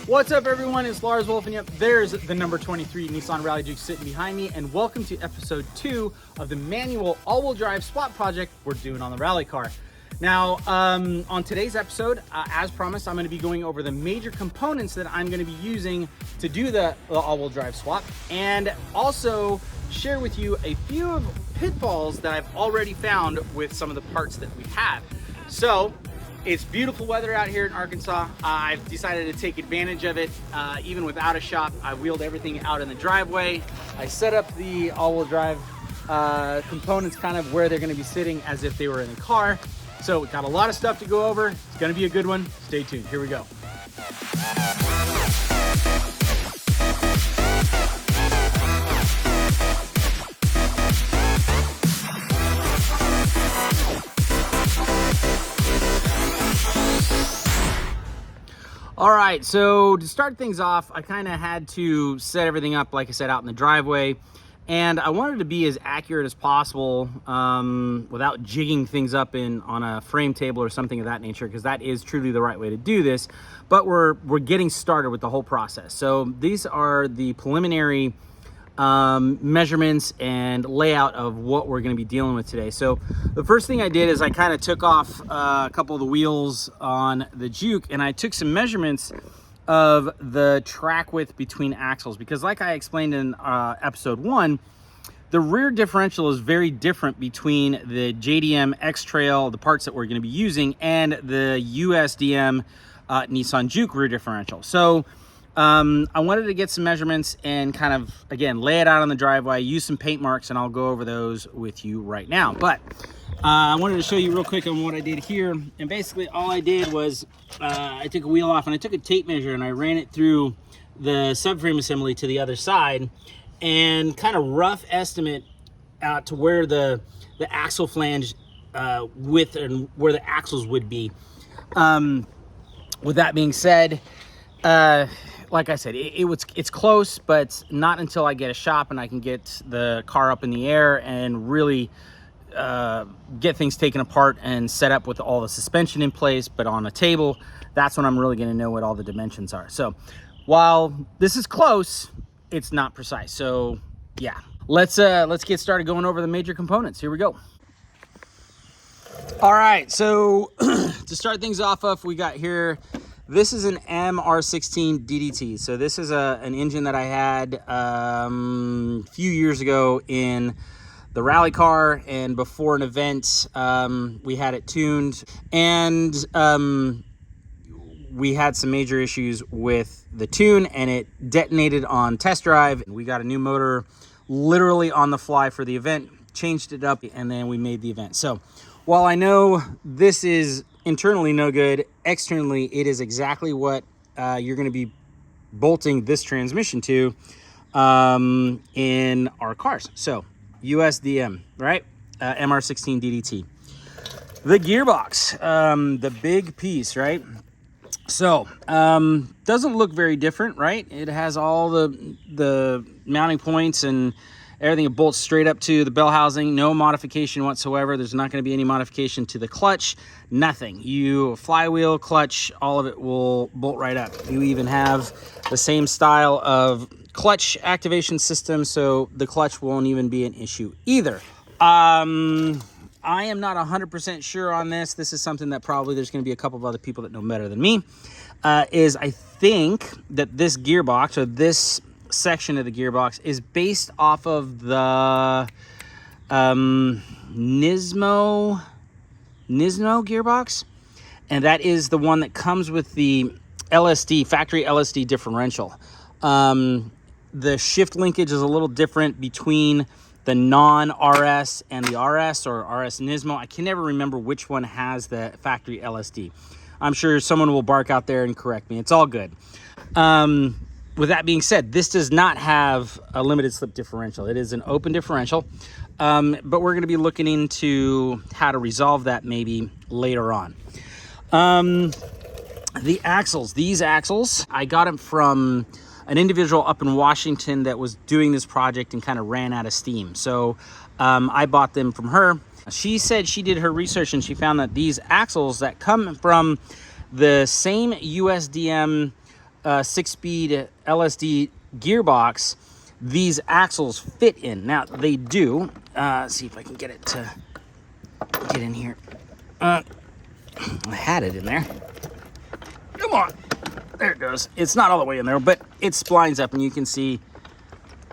What's up, everyone? It's Lars, Wolfe, and yep, there's the number 23 Nissan Rally Juke sitting behind me, and welcome to episode 2 of the manual all-wheel drive swap project we're doing on the rally car. Now, on today's episode, as promised, I'm going to be going over the major components that I'm going to be using to do the all-wheel drive swap, and also share with you a few of pitfalls that I've already found with some of the parts that we have. So, it's beautiful weather out here in Arkansas. I've decided to take advantage of it. Even without a shop, I wheeled everything out in the driveway. I set up the all-wheel drive components kind of where they're gonna be sitting as if they were in the car. So we've got a lot of stuff to go over. It's gonna be a good one. Stay tuned, here we go. All right, so to start things off, I kind of had to set everything up, like I said, out in the driveway. And I wanted to be as accurate as possible without jigging things up on a frame table or something of that nature, because that is truly the right way to do this. But we're getting started with the whole process. So these are the preliminary measurements and layout of what we're going to be dealing with today. So the first thing I did is I kind of took off a couple of the wheels on the Juke, and I took some measurements of the track width between axles, because like I explained in episode 1, the rear differential is very different between the JDM X-Trail, the parts that we're going to be using, and the USDM Nissan Juke rear differential. So I wanted to get some measurements and kind of, again, lay it out on the driveway, use some paint marks, and I'll go over those with you right now. But I wanted to show you real quick on what I did here. And basically all I did was I took a wheel off and I took a tape measure and I ran it through the subframe assembly to the other side and kind of rough estimate out to where the axle flange width and where the axles would be. With that being said, like I said, it's close, but not until I get a shop and I can get the car up in the air and really get things taken apart and set up with all the suspension in place, but on a table, that's when I'm really going to know what all the dimensions are. So while this is close, it's not precise. So yeah, let's get started going over the major components. Here we go. All right, so to start things off we got here, this is an MR16 DDT. So this is an engine that I had a few years ago in the rally car, and before an event, we had it tuned, and we had some major issues with the tune, and it detonated on test drive. We got a new motor literally on the fly for the event, changed it up, and then we made the event. So while I know this is internally no good, externally it is exactly what you're going to be bolting this transmission to in our cars. So USDM, right? MR16 DDT. The gearbox, the big piece, right? So doesn't look very different, right? It has all the mounting points and everything. It bolts straight up to the bell housing, no modification whatsoever. There's not going to be any modification to the clutch, nothing. Flywheel, clutch, all of it will bolt right up. You even have the same style of clutch activation system, so the clutch won't even be an issue either. I am not 100% sure on this. This is something that probably there's going to be a couple of other people that know better than me. I think that this gearbox, or this section of the gearbox, is based off of the Nismo gearbox, and that is the one that comes with the LSD, factory LSD differential. The shift linkage is a little different between the non-RS and the RS, or RS Nismo. I can never remember which one has the factory LSD. I'm sure someone will bark out there and correct me. It's all good. With that being said, this does not have a limited slip differential. It is an open differential, but we're going to be looking into how to resolve that maybe later on. The axles, these axles, I got them from an individual up in Washington that was doing this project and kind of ran out of steam. So I bought them from her. She said she did her research and she found that these axles that come from the same USDM 6-speed LSD gearbox these axles fit in. Now they do. See if I can get it to get in here. I had it in there. Come on. There it goes. It's not all the way in there, but it splines up and you can see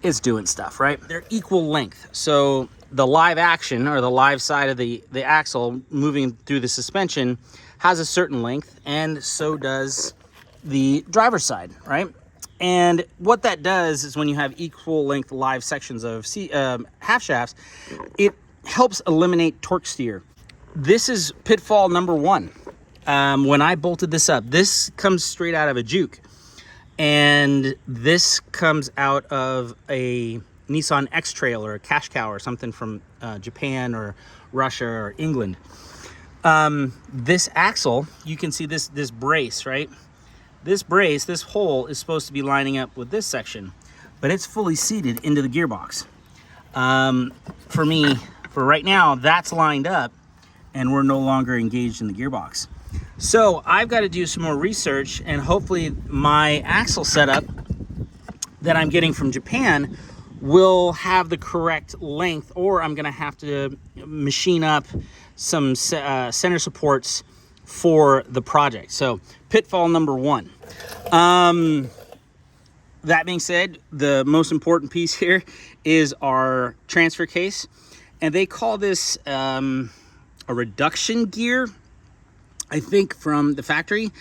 it's doing stuff, right? They're equal length. So the live action, or the live side of the axle moving through the suspension, has a certain length, and so does the driver's side, right? And what that does is when you have equal length live sections of half shafts, it helps eliminate torque steer. This is pitfall number one. When I bolted this up, this comes straight out of a Juke, and this comes out of a Nissan X-Trail or a cash cow or something from Japan or Russia or England. This axle, you can see this brace, right? This brace, this hole is supposed to be lining up with this section, but it's fully seated into the gearbox. For me, for right now, that's lined up and we're no longer engaged in the gearbox. So I've got to do some more research, and hopefully my axle setup that I'm getting from Japan will have the correct length, or I'm going to have to machine up some center supports for the project. So pitfall number one. That being said, the most important piece here is our transfer case, and they call this a reduction gear, I think, from the factory.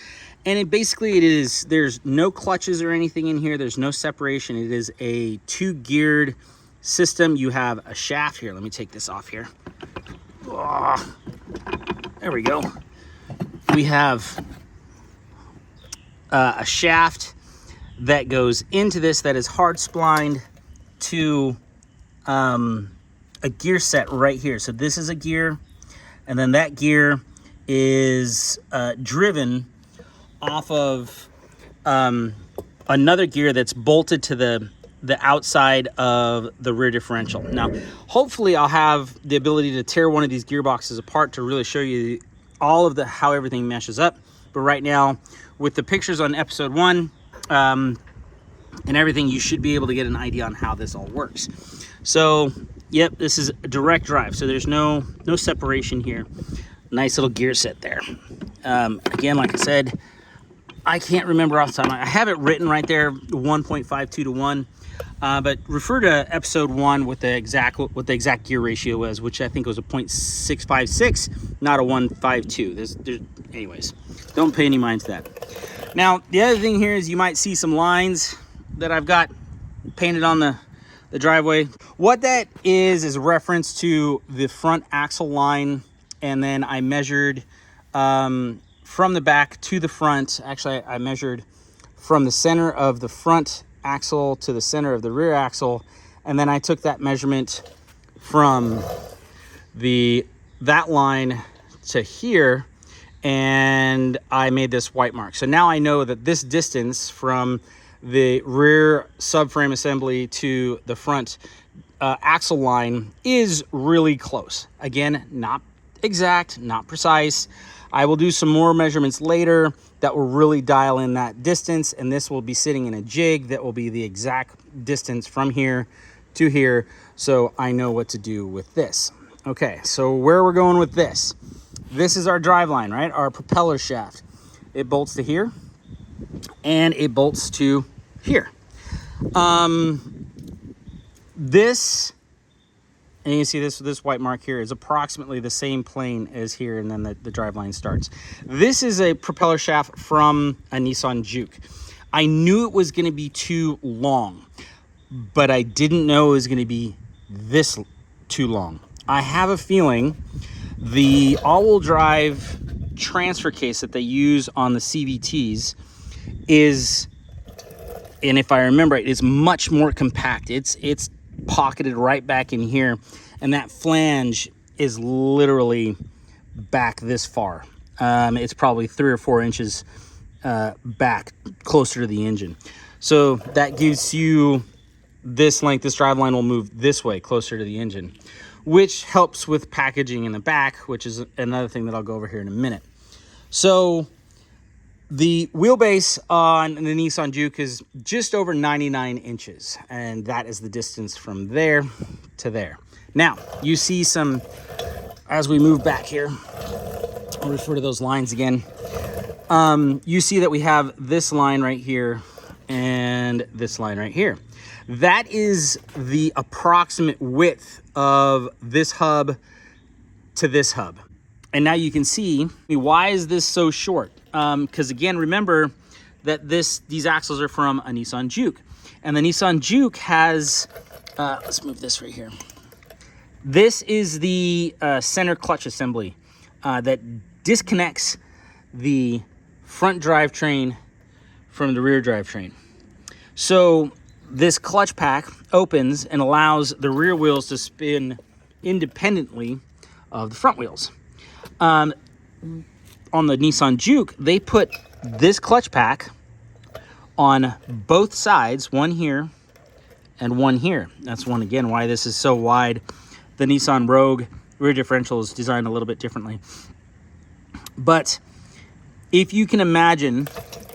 And it is, there's no clutches or anything in here. There's no separation. It is a 2-geared system. You have a shaft here. Let me take this off here. Oh, there we go. We have a shaft that goes into this that is hard splined to a gear set right here. So this is a gear, and then that gear is driven off of another gear that's bolted to the outside of the rear differential. Now, hopefully I'll have the ability to tear one of these gearboxes apart to really show you all of how everything meshes up. But right now, with the pictures on episode 1 and everything, you should be able to get an idea on how this all works. So, yep, this is a direct drive, so there's no separation here. Nice little gear set there. Again, like I said, I can't remember off the top. I have it written right there, 1.52 to 1. But refer to episode 1 with what the exact gear ratio was, which I think was a 0.656, not a 1.52. Anyways, don't pay any mind to that. Now, the other thing here is you might see some lines that I've got painted on the driveway. What that is reference to the front axle line, and then I measured from the back to the front. Actually, I measured from the center of the front axle to the center of the rear axle, and then I took that measurement from that line to here, and I made this white mark. So now I know that this distance from the rear subframe assembly to the front axle line is really close. Again, not exact, not precise. I will do some more measurements later that will really dial in that distance, and this will be sitting in a jig that will be the exact distance from here to here, so I know what to do with this. Okay, so where we're going with this. This is our drive line, right? Our propeller shaft. It bolts to here, and it bolts to here. This, and you can see this white mark here is approximately the same plane as here, and then the drive line starts. This is a propeller shaft from a Nissan Juke. I knew it was going to be too long, but I didn't know it was going to be this too long. I have a feeling the all-wheel drive transfer case that they use on the CVTs is, and if I remember it, is much more compact. It's pocketed right back in here, and that flange is literally back this far. It's probably 3 or 4 inches back, closer to the engine. So that gives you this length. This drive line will move this way, closer to the engine, which helps with packaging in the back, which is another thing that I'll go over here in a minute. So The wheelbase on the Nissan Juke is just over 99 inches, and that is the distance from there to there. Now, you see some, as we move back here, I'll refer to those lines again. You see that we have this line right here and this line right here. That is the approximate width of this hub to this hub. And now you can see, why is this so short? Because again, remember that these axles are from a Nissan Juke. And the Nissan Juke has, let's move this right here. This is the center clutch assembly that disconnects the front drivetrain from the rear drivetrain. So this clutch pack opens and allows the rear wheels to spin independently of the front wheels. On the Nissan Juke, they put this clutch pack on both sides, one here and one here. That's one, again, why this is so wide. The Nissan Rogue rear differential is designed a little bit differently. But if you can imagine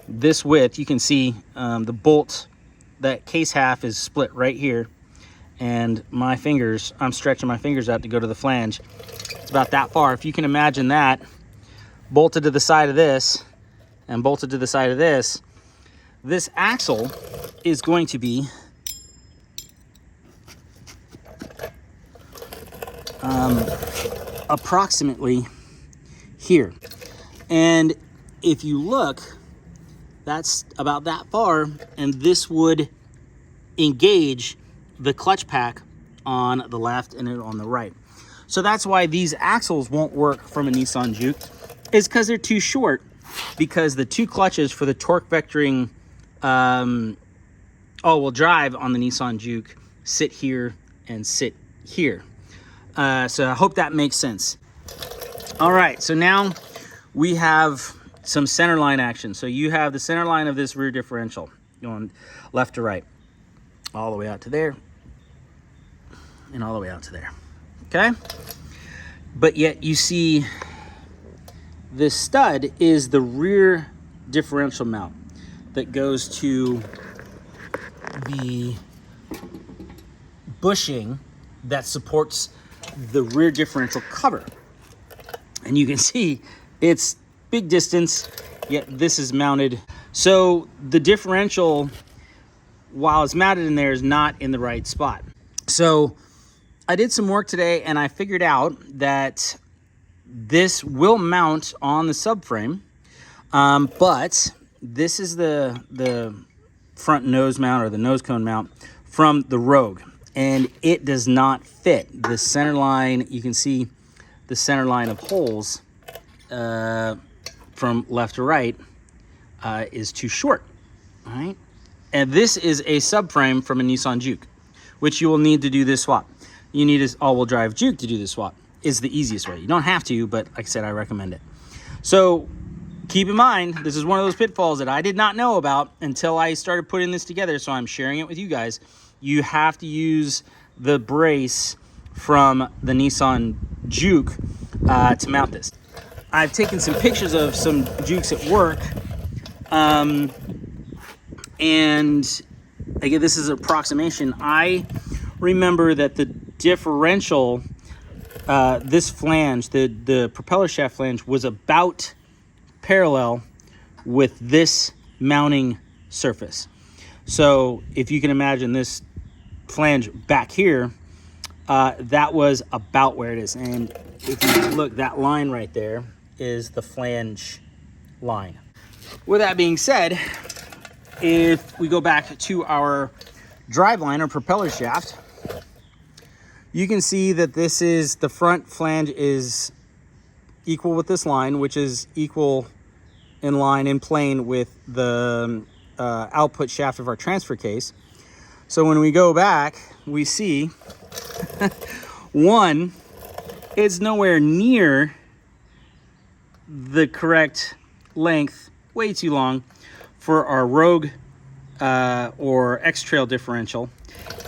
this width, you can see the bolt, that case half is split right here. And my fingers, I'm stretching my fingers out to go to the flange. It's about that far. If you can imagine that, bolted to the side of this and bolted to the side of this axle is going to be approximately here. And if you look, that's about that far, and this would engage the clutch pack on the left and on the right. So that's why these axles won't work from a Nissan Juke, is because they're too short, because the two clutches for the torque vectoring all-wheel drive on the Nissan Juke sit here and sit here. So I hope that makes sense. All right, so now we have some center line action. So you have the center line of this rear differential going left to right, all the way out to there, and all the way out to there, okay? But yet you see this stud is the rear differential mount that goes to the bushing that supports the rear differential cover. And you can see it's big distance, yet this is mounted. So the differential, while it's mounted in there, is not in the right spot. So I did some work today and I figured out that this will mount on the subframe, but this is the front nose mount, or the nose cone mount from the Rogue, and it does not fit. The center line, you can see the center line of holes from left to right is too short, all right? And this is a subframe from a Nissan Juke, which you will need to do this swap. You need an all-wheel drive Juke to do this swap. Is the easiest way. You don't have to, but like I said, I recommend it. So keep in mind, this is one of those pitfalls that I did not know about until I started putting this together, so I'm sharing it with you guys. You have to use the brace from the Nissan Juke to mount this. I've taken some pictures of some Jukes at work, and again, this is an approximation. I remember that the differential, this flange, the propeller shaft flange, was about parallel with this mounting surface. So if you can imagine this flange back here, that was about where it is. And if you look, that line right there is the flange line. With that being said, if we go back to our driveline or propeller shaft, you can see that this is, the front flange is equal with this line, which is equal in line, in plane with the output shaft of our transfer case. So when we go back, we see one, it's nowhere near the correct length, way too long for our Rogue or X-Trail differential.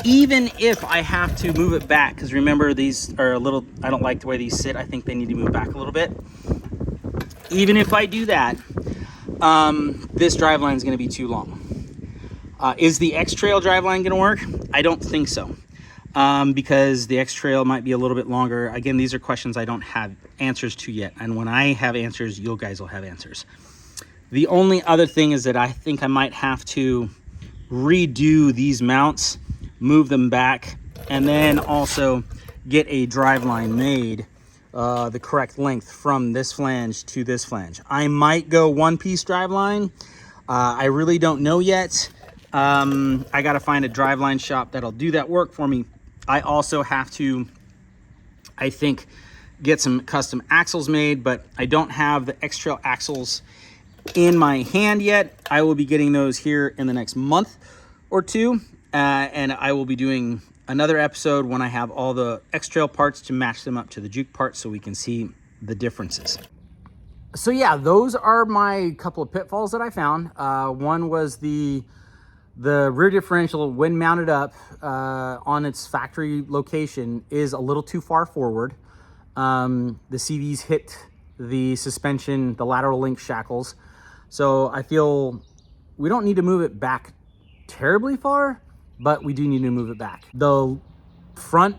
Even if I have to move it back, because remember, these are a little, I don't like the way these sit. I think they need to move back a little bit. Even if I do that, this driveline is going to be too long. Is the X-Trail driveline going to work? I don't think so, because the X-Trail might be a little bit longer. Again, these are questions I don't have answers to yet, and when I have answers, you guys will have answers. The only other thing is that I think I might have to redo these mounts, move them back, and then also get a driveline made the correct length from this flange to this flange. I might go one-piece driveline. I really don't know yet. I got to find a driveline shop that'll do that work for me. I also have to, I think, get some custom axles made, but I don't have the X-Trail axles in my hand yet. I will be getting those here in the next month or two, and I will be doing another episode when I have all the X-Trail parts to match them up to the Juke parts so we can see the differences. So yeah, those are my couple of pitfalls that I found. One was the rear differential, when mounted up on its factory location, is a little too far forward. The CVs hit the suspension, the lateral link shackles. So I feel we don't need to move it back terribly far, but we do need to move it back. The front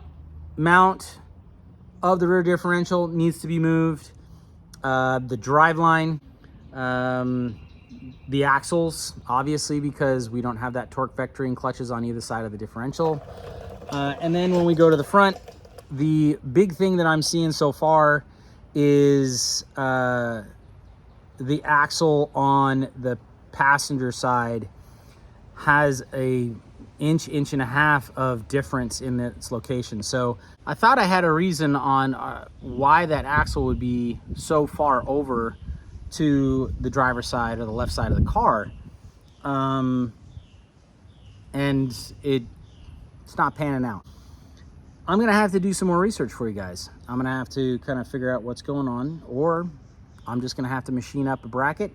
mount of the rear differential needs to be moved. The driveline, the axles, obviously, because we don't have that torque vectoring clutches on either side of the differential. And then when we go to the front, the big thing that I'm seeing so far is the axle on the passenger side has a inch and a half of difference in its location. So I thought I had a reason on why that axle would be so far over to the driver's side or the left side of the car, and it's not panning out. I'm gonna have to do some more research for you guys. I'm gonna have to kind of figure out what's going on, or I'm just gonna have to machine up a bracket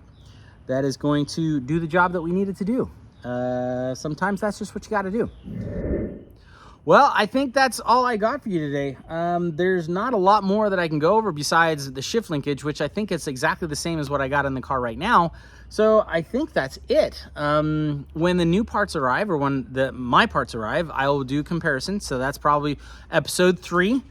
that is going to do the job that we need it to do. Sometimes that's just what you got to do. Well, I think that's all I got for you today. There's not a lot more that I can go over besides the shift linkage, which I think it's exactly the same as what I got in the car right now. So I think that's it. When the new parts arrive, or when my parts arrive, I will do comparisons. So that's probably episode 3.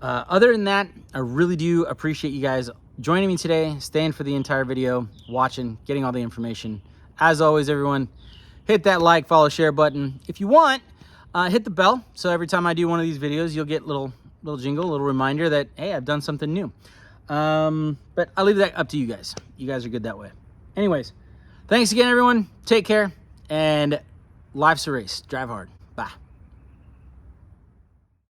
Other than that, I really do appreciate you guys joining me today, staying for the entire video, watching, getting all the information. As always, everyone, hit that like, follow, share button. If you want, hit the bell, so every time I do one of these videos, you'll get little jingle, little reminder that, hey, I've done something new. But I'll leave that up to you guys. You guys are good that way. Anyways, thanks again, everyone. Take care, and life's a race. Drive hard. Bye.